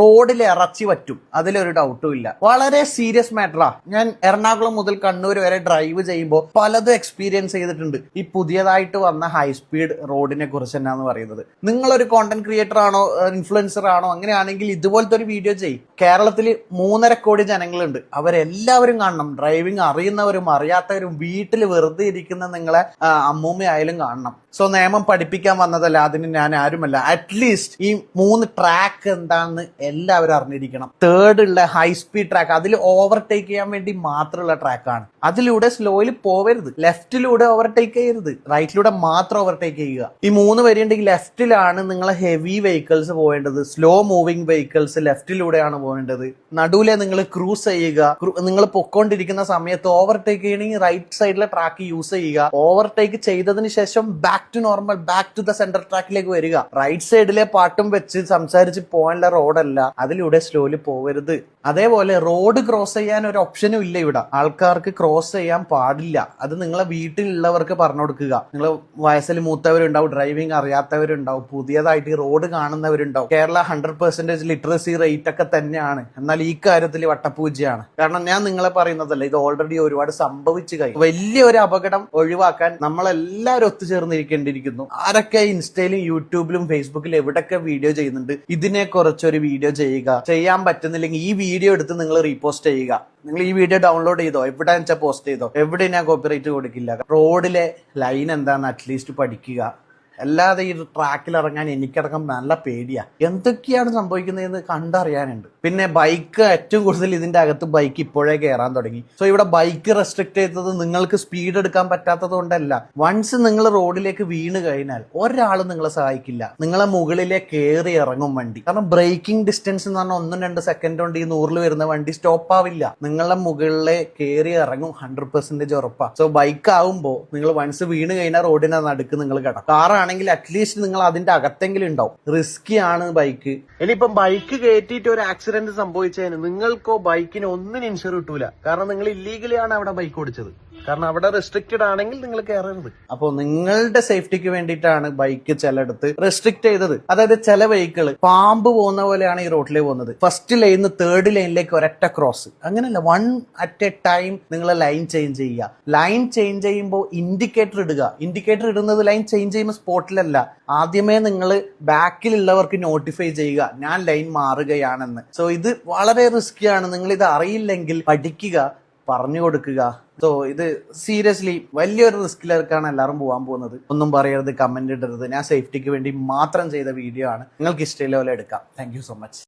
റോഡിൽ ഇറച്ചി പറ്റും, അതിലൊരു ഡൗട്ടും ഇല്ല. വളരെ സീരിയസ് മാറ്ററാ. ഞാൻ എറണാകുളം മുതൽ കണ്ണൂർ വരെ ഡ്രൈവ് ചെയ്യുമ്പോൾ പലതും എക്സ്പീരിയൻസ് ചെയ്തിട്ടുണ്ട്. ഈ പുതിയതായിട്ട് വന്ന ഹൈ സ്പീഡ് റോഡിനെ കുറിച്ച് എന്നാന്ന് പറയുന്നത്. നിങ്ങളൊരു കോണ്ടന്റ് ക്രിയേറ്റർ ആണോ, ഇൻഫ്ലുവൻസർ ആണോ, അങ്ങനെയാണെങ്കിൽ ഇതുപോലത്തെ ഒരു വീഡിയോ ചെയ്യും. കേരളത്തിൽ 3.5 കോടി ജനങ്ങളുണ്ട്. അവരെല്ലാവരും കാണണം. ഡ്രൈവിംഗ് അറിയുന്നവരും അറിയാത്തവരും വീട്ടിൽ വെറുതെ ഇരിക്കുന്ന നിങ്ങളെ അമ്മൂമ്മയായാലും കാണണം. സോ നിയമം പഠിപ്പിക്കാൻ വന്നതല്ല, അതിന് ഞാൻ ആരുമല്ല. അറ്റ്ലീസ്റ്റ് ഈ 3 ട്രാക്ക് എന്താണെന്ന് എല്ലാവരും അറിഞ്ഞിരിക്കണം. തേർഡ് ഉള്ള ഹൈ സ്പീഡ് ട്രാക്ക്, അതിൽ ഓവർടേക്ക് ചെയ്യാൻ വേണ്ടി മാത്രമുള്ള ട്രാക്കാണ്. അതിലൂടെ സ്ലോയിൽ പോവരുത്, ലെഫ്റ്റിലൂടെ ഓവർടേക്ക് ചെയ്യരുത്, റൈറ്റിലൂടെ മാത്രം ഓവർടേക്ക് ചെയ്യുക. ഈ 3 വരിയുണ്ടെങ്കിൽ ലെഫ്റ്റിലാണ് നിങ്ങളെ ഹെവി വെഹിക്കിൾസ് പോവേണ്ടത്, സ്ലോ മൂവിംഗ് വെഹിക്കിൾസ് ലെഫ്റ്റിലൂടെയാണ് പോവേണ്ടത്. നടുവിലെ നിങ്ങൾ ക്രൂസ് ചെയ്യുക. നിങ്ങൾ പൊക്കോണ്ടിരിക്കുന്ന സമയത്ത് ഓവർടേക്ക് ചെയ്യണമെങ്കിൽ റൈറ്റ് സൈഡിലെ ട്രാക്ക് യൂസ് ചെയ്യുക. ഓവർടേക്ക് ചെയ്തതിന് ശേഷം back to normal, back to the centre ട്രാക്കിലേക്ക് വരിക. റൈറ്റ് സൈഡിലെ പാട്ടും വെച്ച് സംസാരിച്ച് പോകാനുള്ള റോഡല്ല, അതിലൂടെ സ്ലോയിൽ പോവരുത്. അതേപോലെ റോഡ് ക്രോസ് ചെയ്യാൻ ഒരു ഓപ്ഷനും ഇല്ല ഇവിടെ. ആൾക്കാർക്ക് ക്രോസ് ചെയ്യാൻ പാടില്ല. അത് നിങ്ങളെ വീട്ടിലുള്ളവർക്ക് പറഞ്ഞു കൊടുക്കുക. നിങ്ങൾ വയസ്സിൽ മൂത്തവരുണ്ടാവും, ഡ്രൈവിംഗ് അറിയാത്തവരുണ്ടാവും, പുതിയതായിട്ട് ഈ റോഡ് കാണുന്നവരുണ്ടാവും. കേരള 100% ലിറ്ററസി റേറ്റ് ഒക്കെ തന്നെയാണ്, എന്നാൽ ഈ കാര്യത്തിൽ വട്ടപ്പൂജയാണ്. കാരണം ഞാൻ നിങ്ങളെ പറയുന്നതല്ല, ഇത് ഓൾറെഡി ഒരുപാട് സംഭവിച്ചു കഴിഞ്ഞു. വലിയൊരു അപകടം ഒഴിവാക്കാൻ നമ്മളെല്ലാവരും ഒത്തുചേർന്നിരിക്കേണ്ടിയിരിക്കുന്നു. ആരൊക്കെ ഇൻസ്റ്റയിലും യൂട്യൂബിലും ഫേസ്ബുക്കിലും എവിടൊക്കെ വീഡിയോ ചെയ്യുന്നുണ്ട്, ഇതിനെ കുറിച്ചൊരു വീഡിയോ ചെയ്യുക. ചെയ്യാൻ പറ്റുന്നില്ലെങ്കിൽ ഈ വീഡിയോ എടുത്ത് നിങ്ങൾ റീപോസ്റ്റ് ചെയ്യുക. നിങ്ങൾ ഈ വീഡിയോ ഡൗൺലോഡ് ചെയ്തോ, എവിടെ വെച്ചാൽ പോസ്റ്റ് ചെയ്തോ, എവിടെ ഞാൻ കോപ്പിറൈറ്റ് കൊടുക്കില്ല. റോഡിലെ ലൈൻ എന്താണെന്ന് അറ്റ്ലീസ്റ്റ് പഠിക്കുക. അല്ലാതെ ഈ ട്രാക്കിൽ ഇറങ്ങാൻ എനിക്കടക്കം നല്ല പേടിയാ. എന്തൊക്കെയാണ് സംഭവിക്കുന്നതെന്ന് കണ്ടറിയാനുണ്ട്. പിന്നെ ബൈക്ക് ഏറ്റവും കൂടുതൽ ഇതിന്റെ അകത്ത് ബൈക്ക് ഇപ്പോഴേ കയറാൻ തുടങ്ങി. സോ ഇവിടെ ബൈക്ക് റെസ്ട്രിക്ട് ചെയ്തത് നിങ്ങൾക്ക് സ്പീഡ് എടുക്കാൻ പറ്റാത്തത് കൊണ്ടല്ല. വൺസ് നിങ്ങൾ റോഡിലേക്ക് വീണ് കഴിഞ്ഞാൽ ഒരാളും നിങ്ങളെ സഹായിക്കില്ല. നിങ്ങളെ മുകളിലെ കയറി ഇറങ്ങും വണ്ടി. കാരണം ബ്രേക്കിംഗ് ഡിസ്റ്റൻസ് എന്ന് പറഞ്ഞാൽ 1-2 സെക്കൻഡ് കൊണ്ട് ഈ 100 വരുന്ന വണ്ടി സ്റ്റോപ്പ് ആവില്ല. നിങ്ങളെ മുകളിലെ കയറി ഇറങ്ങും 100% ഉറപ്പാ. സോ ബൈക്ക് ആവുമ്പോൾ നിങ്ങൾ വൺസ് വീണ് കഴിഞ്ഞാൽ റോഡിനെ നടുക്ക് നിങ്ങൾ കിടക്കും. കാറാണ് ആണെങ്കിൽ അറ്റ്ലീസ്റ്റ് നിങ്ങൾ അതിന്റെ അകത്തെങ്കിലും ഉണ്ടാവും. റിസ്കി ആണ് ബൈക്ക്. ഇനിയിപ്പം ബൈക്ക് കയറ്റിയിട്ട് ഒരു ആക്സിഡന്റ് സംഭവിച്ചതിന് നിങ്ങൾക്കോ ബൈക്കിന് ഒന്നിനും ഇൻഷുർ കിട്ടൂല. കാരണം നിങ്ങൾ ഇല്ലീഗലി ആണ് അവിടെ ബൈക്ക് ഓടിച്ചത്. കാരണം അവിടെ റെസ്ട്രിക്റ്റഡ് ആണെങ്കിൽ നിങ്ങൾ കയറരുത്. അപ്പോൾ നിങ്ങളുടെ സേഫ്റ്റിക്ക് വേണ്ടിയിട്ടാണ് ബൈക്ക് ചിലയിടത്ത് റെസ്ട്രിക്ട് ചെയ്തത്. അതായത് ചില വെഹിക്കിൾ പാമ്പ് പോകുന്ന പോലെയാണ് ഈ റോഡിൽ പോകുന്നത്. ഫസ്റ്റ് ലൈനിന്ന് തേർഡ് ലൈനിലേക്ക് ഒരൊറ്റ ക്രോസ്. അങ്ങനെയല്ല, 1 at a ടൈം നിങ്ങൾ ലൈൻ ചേഞ്ച് ചെയ്യുക. ലൈൻ ചേഞ്ച് ചെയ്യുമ്പോൾ ഇൻഡിക്കേറ്റർ ഇടുക. ഇൻഡിക്കേറ്റർ ഇടുന്നത് ലൈൻ ചേഞ്ച് ചെയ്യുമ്പോൾ സ്പോട്ടിലല്ല, ആദ്യമേ നിങ്ങൾ ബാക്കിലുള്ളവർക്ക് നോട്ടിഫൈ ചെയ്യുക, ഞാൻ ലൈൻ മാറുകയാണെന്ന്. സോ ഇത് വളരെ റിസ്കിയാണ്. നിങ്ങൾ ഇത് അറിയില്ലെങ്കിൽ പഠിക്കുക, പറഞ്ഞു കൊടുക്കുക. സോ ഇത് സീരിയസ്ലി വലിയൊരു റിസ്കിലേക്കാണ് എല്ലാവരും പോകാൻ പോകുന്നത്. ഒന്നും പറയരുത്, കമന്റ് ഇടരുത്. ഞാൻ സേഫ്റ്റിക്ക് വേണ്ടി മാത്രം ചെയ്ത വീഡിയോ ആണ്. നിങ്ങൾക്ക് ഇഷ്ടമുള്ള പോലെ എടുക്കാം. Thank you so much.